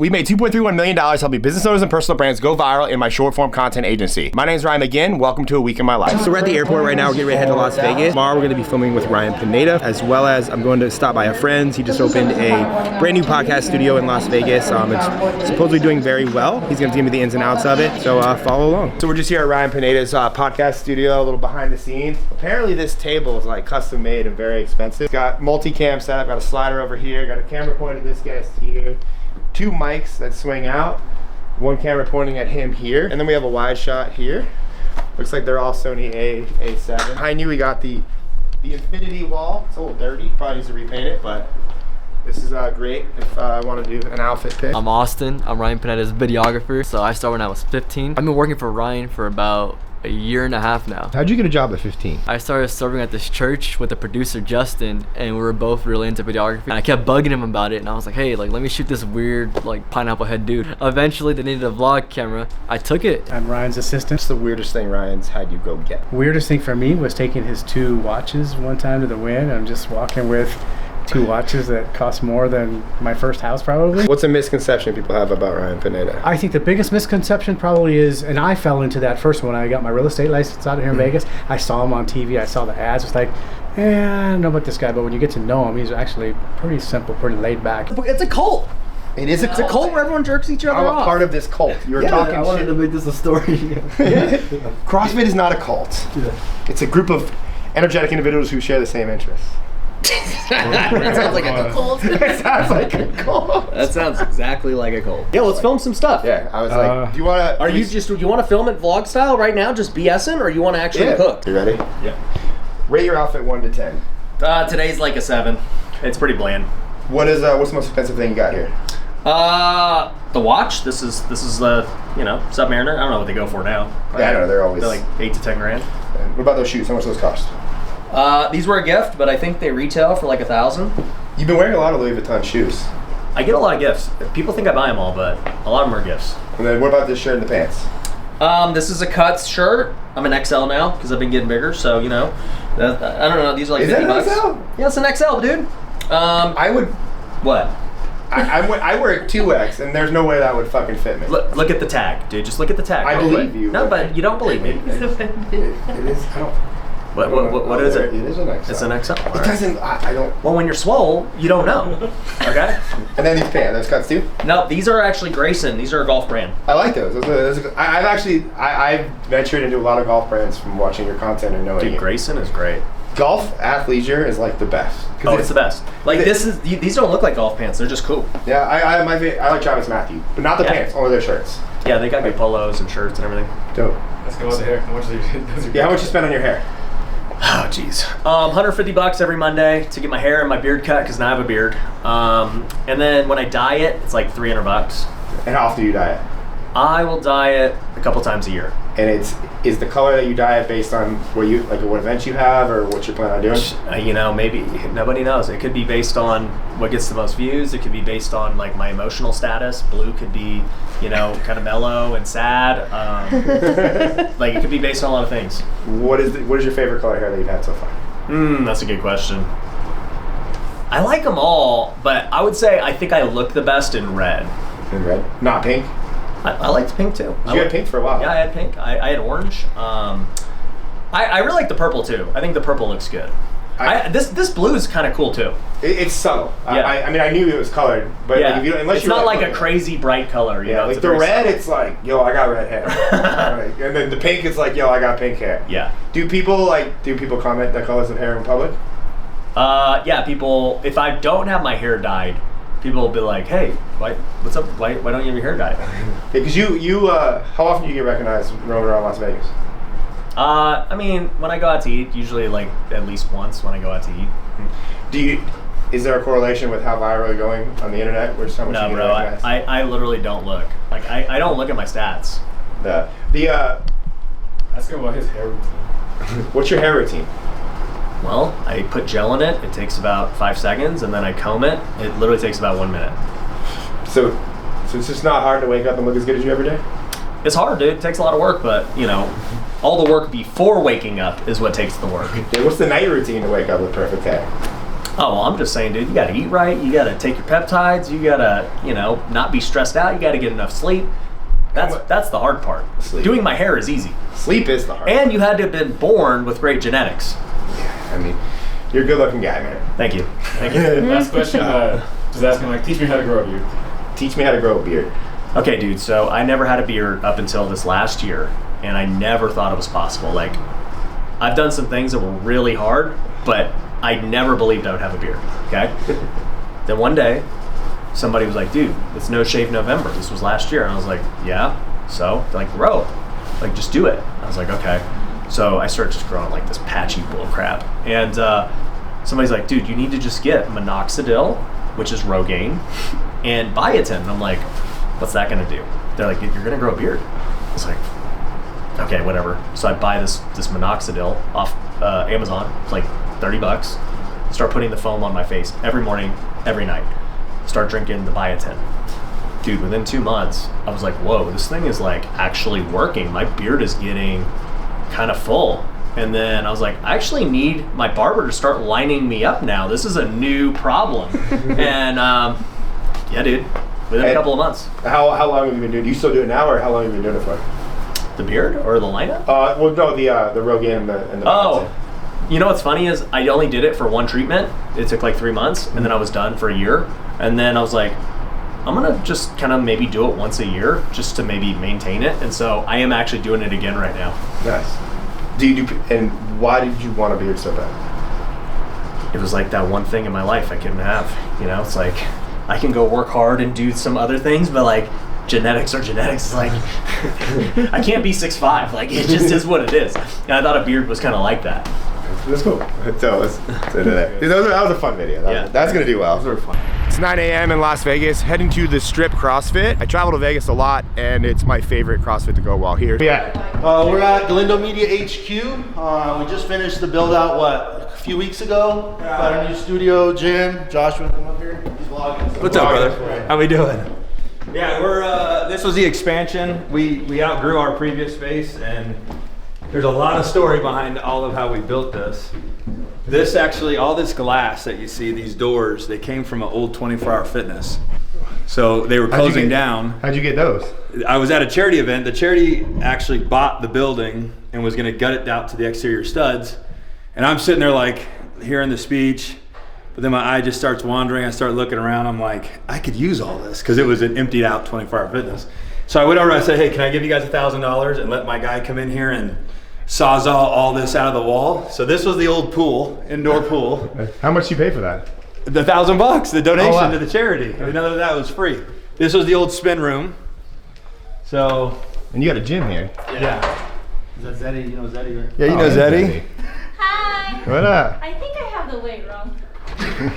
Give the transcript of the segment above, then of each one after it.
We made $2.31 million helping business owners and personal brands go viral in my short form content agency. My name is Ryan McGinn. Welcome to A Week in My Life. So we're at the airport right now. We're getting ready to head to Las Vegas. Tomorrow we're going to be filming with Ryan Pineda, as well as I'm going to stop by a friend's. He just opened a brand new podcast studio in Las Vegas. It's supposedly doing very well. He's going to give me the ins and outs of it, so follow along. So we're just here at Ryan Pineda's podcast studio, a little behind the scenes. Apparently this table is like custom made and very expensive. Got multicam setup, got a slider over here, got a camera pointed at this guest here. 2 mics that swing out, 1 camera pointing at him here, and then we have a wide shot here. Looks like they're all Sony A7. Behind you we got the infinity wall. It's a little dirty, probably needs to repaint it, but this is great if I want to do an outfit pick. I'm Austin. I'm Ryan Pineda's videographer. So I started when I was 15. I've been working for Ryan for about a year and a half now. How'd you get a job at 15? I started serving at this church with the producer Justin, and we were both really into videography. And I kept bugging him about it, and I was like, hey, let me shoot this weird pineapple head dude. Eventually they needed a vlog camera. I took it. I'm Ryan's assistant. What's the weirdest thing Ryan's had you go get? Weirdest thing for me was taking his 2 watches one time to the wind. I'm just walking with 2 watches that cost more than my first house probably. What's a misconception people have about Ryan Pineda? I think the biggest misconception probably is, and I fell into that first when I got my real estate license out here in Vegas. I saw him on TV, I saw the ads, it's like, I don't know about this guy, but when you get to know him, he's actually pretty simple, pretty laid back. It's a cult. It is a cult. It's a cult where everyone jerks each other off. I'm a part of this cult. You're talking I wanted shit. to make this a story. CrossFit is not a cult. It's a group of energetic individuals who share the same interests. That sounds like a cult. It sounds like a cult. That sounds exactly like a cult. Yeah, let's film some stuff. Yeah, I was like, do you want to... Do you want to film it vlog style right now, just BSing, or you want to actually cook? You ready? Yeah. Rate your outfit 1 to 10. Today's like a 7. It's pretty bland. What's the most expensive thing you got here? The watch. This is the Submariner. I don't know what they go for now. Yeah, I know they're like 8 to 10 grand. What about those shoes? How much do those cost? These were a gift, but I think they retail for like 1,000. You've been wearing a lot of Louis Vuitton shoes. I get a lot of gifts. People think I buy them all, but a lot of them are gifts. And then what about this shirt and the pants? This is a cuts shirt. I'm an XL now because I've been getting bigger. So I don't know. These are like 50 bucks. XL? Yeah, it's an XL, dude. I would. What? I wear a 2X, and there's no way that would fucking fit me. Look at the tag, dude. Just look at the tag. I believe you. No, but you don't believe me. It is. I don't. What is it? It is an XL. It's an XL. It doesn't. I don't. Well, when you're swole, you don't know. Okay. And then these pants, those cuts too. No, these are actually Grayson. These are a golf brand. I like those. I've ventured into a lot of golf brands from watching your content and knowing. Dude, Grayson is great. Golf athleisure is like the best. Oh, it's the best. These don't look like golf pants. They're just cool. Yeah, I like Travis Matthew, but not the pants, only their shirts. Yeah, they got good polos and shirts and everything. Dope. Let's go with the hair. How much how much you spend on your hair? Oh, jeez. $150 every Monday to get my hair and my beard cut because now I have a beard. And then when I dye it, it's like $300. And how often do you dye it? I will dye it a couple times a year. And is the color that you dye it based on what events you have or what you're planning on doing? Maybe nobody knows. It could be based on what gets the most views. It could be based on like my emotional status. Blue could be, kind of mellow and sad. It could be based on a lot of things. What is your favorite color hair that you've had so far? That's a good question. I like them all, but I would say I think I look the best in red. In red? Not pink? I liked pink too. You had pink for a while. Yeah, I had pink. I had orange. I really like the purple too. I think the purple looks good. This blue is kind of cool too. It's subtle. Yeah. I knew it was colored, but it's not like a crazy bright color. Yeah, like the red, it's like, yo, I got red hair. And then the pink, it's like, yo, I got pink hair. Yeah. Do people comment the colors of hair in public? Yeah, people. If I don't have my hair dyed, people will be like, "Hey, what's up? Why don't you have your hair dyed?" Because you how often do you get recognized roaming around Las Vegas? When I go out to eat, usually like at least once when I go out to eat. Is there a correlation with how viral you're going on the internet? Where so much No, bro. I literally don't look. Like I don't look at my stats. Ask him about his hair routine. What's your hair routine? Well, I put gel in it. It takes about 5 seconds, and then I comb it. It literally takes about 1 minute. So it's just not hard to wake up and look as good as you every day? It's hard, dude. It takes a lot of work, but all the work before waking up is what takes the work. What's the night routine to wake up with perfect hair? Oh, well, I'm just saying, dude, you got to eat right. You got to take your peptides. You got to, not be stressed out. You got to get enough sleep. That's the hard part. Sleep. Doing my hair is easy. Sleep is the hard And you had to have been born with great genetics. Yeah, I mean, you're a good-looking guy, man. Thank you. Last question, just asking, like, teach me how to grow a beard. Teach me how to grow a beard. Okay, dude, so I never had a beard up until this last year, and I never thought it was possible. Like, I've done some things that were really hard, but I never believed I would have a beard, okay? Then one day, somebody was like, dude, it's No Shave November. This was last year. And I was like, yeah, so? They're like, grow. Like, just do it. I was like, okay. So I started just growing like this patchy bull crap. And somebody's like, dude, you need to just get minoxidil, which is Rogaine, and biotin. And I'm like, what's that gonna do? They're like, you're gonna grow a beard. I was like, okay, whatever. So I buy this minoxidil off Amazon. It's like $30. Start putting the foam on my face every morning, every night. Start drinking the biotin. Dude, within 2 months, I was like, whoa, this thing is like actually working. My beard is getting kind of full. And then I was like, I actually need my barber to start lining me up now. This is a new problem. And yeah, dude, within a couple of months. How long have you been doing? Do you still do it now, or how long have you been doing it for? The beard or the lineup? Well, no, the Rogaine and the Oh, you know what's funny is I only did it for one treatment. It took like 3 months, and then I was done for a year. And then I was like, I'm gonna just kind of maybe do it once a year just to maybe maintain it. And so I am actually doing it again right now. Nice. And why did you want a beard so bad? It was like that one thing in my life I couldn't have. It's like I can go work hard and do some other things, but like genetics are genetics. It's like I can't be 6'5". Like it just is what it is. And I thought a beard was kind of like that. That's cool. So let's do that. That was a fun video. That's gonna do well. Those are fun. It's 9 a.m. in Las Vegas, heading to the Strip CrossFit. I travel to Vegas a lot, and it's my favorite CrossFit to go while here. Yeah. We're at Galindo Media HQ. We just finished the build out, a few weeks ago. Got a new studio, gym. Josh, wanna come up here? He's vlogging. What's up, brother? How we doing? Yeah, we're this was the expansion. We outgrew our previous space, and there's a lot of story behind all of how we built this. This actually, all this glass that you see, these doors, they came from an old 24-hour fitness. So they were closing down. How'd you get those? I was at a charity event. The charity actually bought the building and was gonna gut it out to the exterior studs. And I'm sitting there like, hearing the speech, but then my eye just starts wandering. I start looking around. I'm like, I could use all this, because it was an emptied out 24-hour fitness. So I went over and I said, hey, can I give you guys $1,000 and let my guy come in here and sawzall all this out of the wall? So this was the old pool, indoor pool. How much did you pay for that? The $1,000, the donation wow. to the charity. None of that was free. This was the old spin room. So. And you got a gym here. Yeah. Is that Zeddy? You know Zeddy, right? Yeah, you know Zeddy. Hi. What up? I think I have the weight wrong.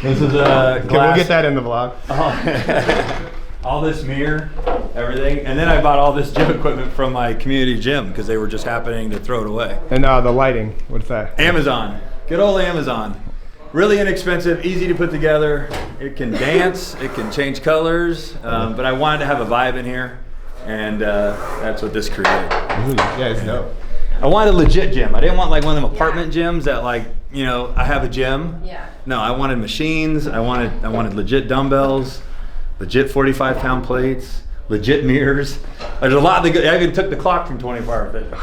This is a glass. We'll get that in the vlog. All this mirror, everything. And then I bought all this gym equipment from my community gym because they were just happening to throw it away. And the lighting, what's that? Amazon. Good old Amazon. Really inexpensive, easy to put together. It can dance, it can change colors, but I wanted to have a vibe in here, and that's what this created. Yeah, it's dope. I wanted a legit gym. I didn't want like one of them apartment gyms that like, I have a gym. Yeah. No, I wanted machines. I wanted legit dumbbells, legit 45-pound plates, legit mirrors. There's a lot. I even took the clock from 24-hour fitness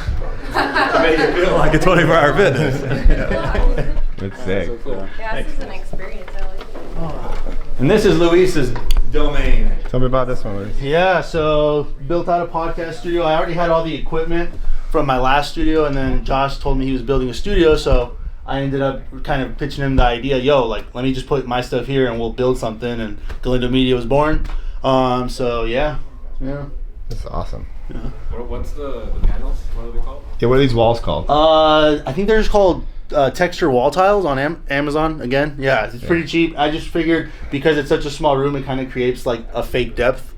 to make it feel like a 24-hour fitness. That's sick. So cool. Yeah, this is an experience. I like it. And this is Luis's domain. Tell me about this one, Luis. Yeah, so built out a podcast studio. I already had all the equipment from my last studio, and then Josh told me he was building a studio, so I ended up kind of pitching him the idea, let me just put my stuff here and we'll build something, and Galindo Media was born. So yeah. That's awesome. Yeah. What's the panels? What are they called? Yeah, what are these walls called? I think they're just called texture wall tiles on Amazon again. Yeah, it's pretty cheap. I just figured because it's such a small room, it kind of creates like a fake depth.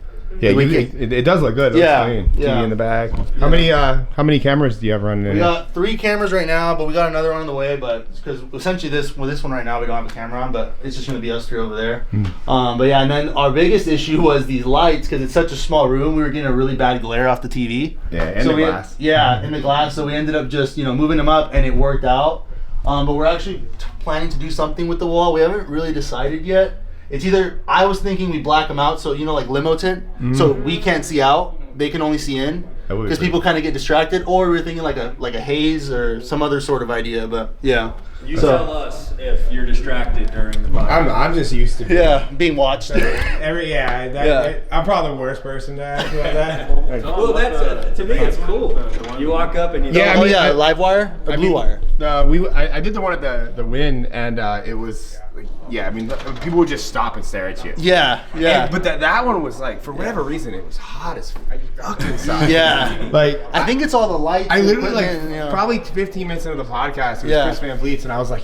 Yeah, it does look good. It looks clean. TV in the back. How many cameras do you have running in? We got 3 cameras right now, but we got another one on the way. But because essentially this one right now we don't have a camera on, but it's just gonna be us 3 over there. But yeah, and then our biggest issue was these lights, because it's such a small room. We were getting a really bad glare off the TV. Yeah, and so the glass. in the glass. So we ended up just moving them up, and it worked out. But we're actually planning to do something with the wall. We haven't really decided yet. It's either, I was thinking we black them out, so like limo tint, so we can't see out, they can only see in, because people kind of get distracted, or we're thinking like a haze or some other sort of idea, but yeah. You tell us if you're distracted during the podcast. I'm just used to being watched. I'm probably the worst person to ask about that. Well, that's to me, it's cool. You walk up and you Yeah, don't. live wire or blue wire? I did the one at the Win, and it was like, people would just stop and stare at you. Yeah. But that one was like, for whatever reason, it was hot as fuck inside. Yeah. Like I think it's all the lights. I literally probably 15 minutes into the podcast, it was Chris Van Vliet's, and I was like,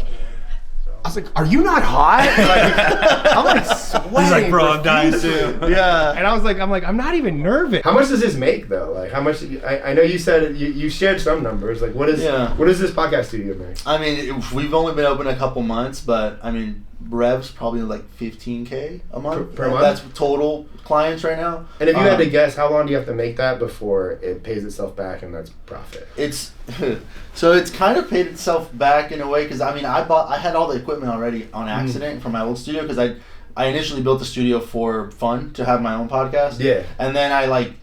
are you not hot? Like, I'm like sweating. He's like, bro, I'm dying too. Yeah. And I'm not even nervous. How much does this make though? Like, how much? I know you said you shared some numbers. Like, what does this podcast studio make? I mean, we've only been open a couple months, but I mean, revs probably like $15K a month. Per month? That's total clients right now. And if you had to guess, how long do you have to make that before it pays itself back and that's profit? It's so it's kind of paid itself back in a way, because I mean, I had all the equipment already on accident from my old studio, because I initially built the studio for fun to have my own podcast. Yeah. And then I like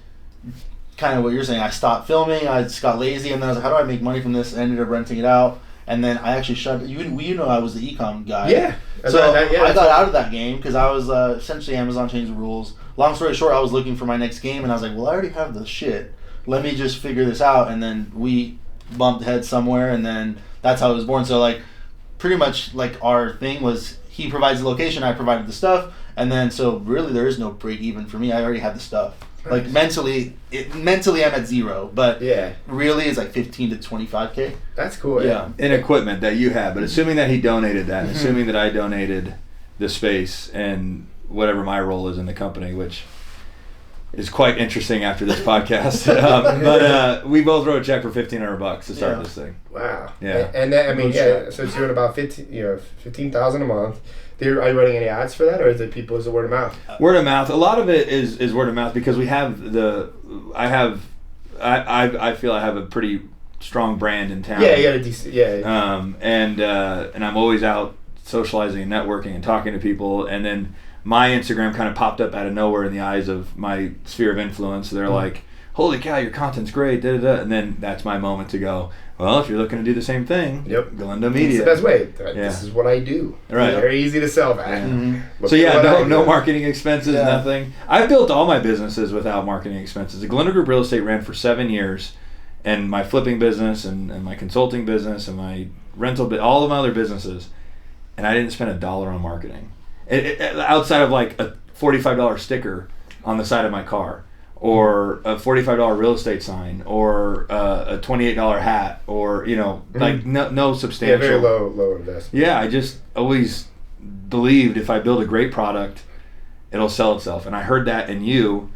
kind of what you're saying. I stopped filming. I just got lazy, and then I was like, how do I make money from this? I ended up renting it out. And then I actually shut. You know, I was the e-com guy. Yeah. So I got out of that game because I was essentially Amazon changed the rules. Long story short, I was looking for my next game, and I was like, well, I already have the shit. Let me just figure this out. And then we bumped heads somewhere, and then that's how it was born. So like, pretty much like our thing was he provides the location, I provided the stuff, and then so really there is no break even for me. I already had the stuff. Like mentally I'm at zero, but really it's like 15 to 25K. That's cool. Yeah, in equipment that you have, but assuming that he donated that, and assuming that I donated the space and whatever my role is in the company, which is quite interesting after this podcast. But we both wrote a check for $1,500 to start this thing. Wow. Yeah. And that, I mean, so it's doing about 15,000 a month. Are you running any ads for that, or is it word of mouth? Word of mouth. A lot of it is word of mouth, because we have I feel I have a pretty strong brand in town. Yeah, you got a decent. And I'm always out socializing and networking and talking to people, and then my Instagram kind of popped up out of nowhere in the eyes of my sphere of influence. They're like, holy cow, your content's great, and then that's my moment to go, well, if you're looking to do the same thing, go into media. It's the best way. This is what I do. Right. Very easy to sell that. So no marketing expenses, nothing. I've built all my businesses without marketing expenses. The Glenwood Group Real Estate ran for 7 years, and my flipping business and my consulting business and my rental, all of my other businesses, and I didn't spend $1 on marketing. Outside of like a $45 sticker on the side of my car, or a $45 real estate sign, or a $28 hat, or like no substantial. Yeah, very low investment. Yeah, I just always believed if I build a great product, it'll sell itself, and I heard that in you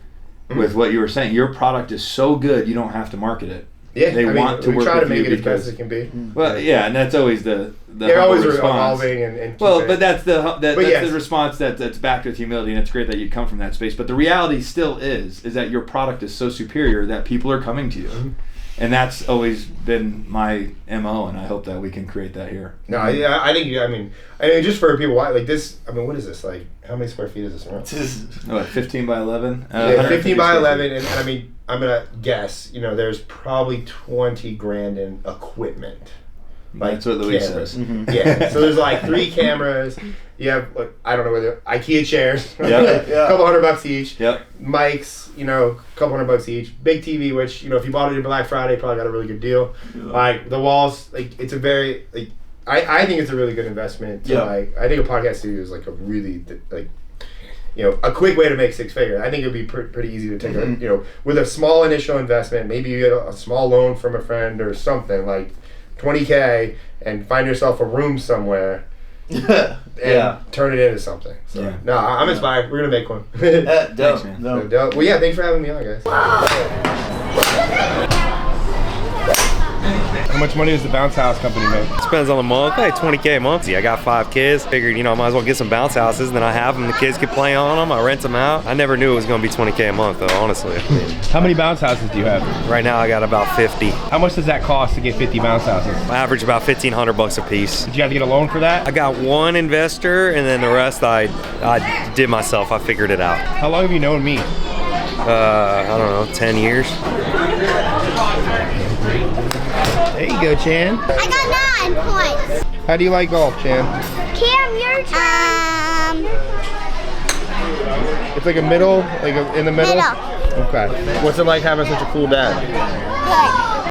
with what you were saying. Your product is so good, you don't have to market it. Yeah, they want to work with you. We try to make it as best as it can be. Well, and that's always the they're always response. Evolving and but that's the response that's backed with humility, and it's great that you come from that space. But the reality still is that your product is so superior that people are coming to you, and that's always been my MO, and I hope that we can create that here. No, I think I mean just for people like this. I mean, what is this like? How many square feet is this? What, 15 by 11? 15 by 11, and I mean, I'm gonna guess. There's probably $20,000 in equipment. Like that's what Louise cameras. says. Yeah. So there's like 3 cameras. You have I don't know whether IKEA chairs. Yep. A couple $100 each. Yep. Mics. A couple $100 each. Big TV, which if you bought it in Black Friday, probably got a really good deal. Yeah. Like the walls, it's a very I think it's a really good investment. I think a podcast studio is like a really a quick way to make 6 figures. I think it'd be pretty easy to take with a small initial investment. Maybe you get a small loan from a friend or something like $20K, and find yourself a room somewhere. And turn it into something. So no, I'm inspired. We're gonna make one. Dope. Thanks, man. Dope. Well, thanks for having me on, guys. How much money does the bounce house company make? Depends on the month. Hey, 20K a month. I got 5 kids. Figured, I might as well get some bounce houses, and then I have them. The kids could play on them. I rent them out. I never knew it was going to be 20K a month, though, honestly. How many bounce houses do you have? Right now, I got about 50. How much does that cost to get 50 bounce houses? I average about $1,500 a piece. Did you have to get a loan for that? I got one investor, and then the rest I did myself. I figured it out. How long have you known me? I don't know, 10 years. There you go, Chan. I got 9 points. How do you like golf, Chan? Cam, your turn. It's like a middle, in the middle? Middle. Okay. What's it like having such a cool dad? Good.